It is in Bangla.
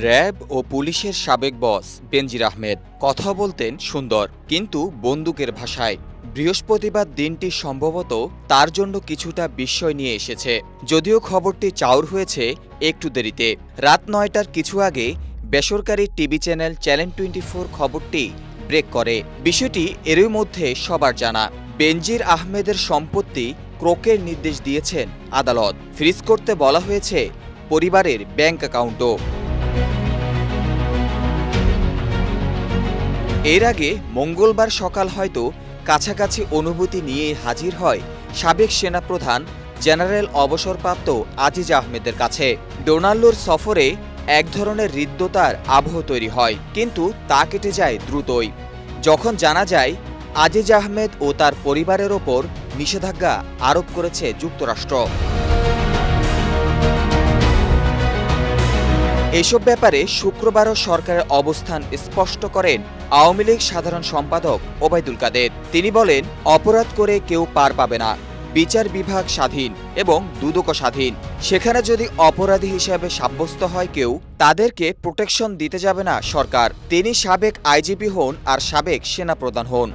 র্যাব ও পুলিশের সাবেক বস বেনজির আহমেদ কথা বলতেন সুন্দর, কিন্তু বন্দুকের ভাষায়। বৃহস্পতিবার দিনটি সম্ভবত তার জন্য কিছুটা বিস্ময় নিয়ে এসেছে, যদিও খবরটি চাউর হয়েছে একটু দেরিতে। রাত ৯টার কিছু আগে বেসরকারি টিভি চ্যানেল চ্যানেল 24 খবরটি ব্রেক করে। বিষয়টি এরই মধ্যে সবার জানা। বেনজির আহমেদের সম্পত্তি ক্রোকের নির্দেশ দিয়েছেন আদালত। ফ্রিজ করতে বলা হয়েছে পরিবারের ব্যাংক অ্যাকাউন্টও। এর আগে মঙ্গলবার সকাল হয়তো কাছাকাছি অনুভূতি নিয়ে হাজির হয় সাবেক সেনাপ্রধান জেনারেল অবসরপ্রাপ্ত আজিজ আহমেদের কাছে। ডোনাল্ডোর সফরে এক ধরনের হৃদ্যতার আবহ তৈরি হয়, কিন্তু তা কেটে যায় দ্রুতই যখন জানা যায় আজিজ আহমেদ ও তার পরিবারের ওপর নিষেধাজ্ঞা আরোপ করেছে যুক্তরাষ্ট্র। এসব ব্যাপারে শুক্রবারও সরকারের অবস্থান স্পষ্ট করেন আওয়ামী লীগ সাধারণ সম্পাদক ওবায়দুল কাদের। তিনি বলেন, অপরাধ করে কেউ পার পাবে না, বিচার বিভাগ স্বাধীন এবং দুদকও স্বাধীন। সেখানে যদি অপরাধী হিসেবে সাব্যস্ত হয় কেউ, তাদেরকে প্রোটেকশন দিতে যাবে না সরকার। তিনি সাবেক আইজিপি হন আর সাবেক সেনাপ্রধান হন।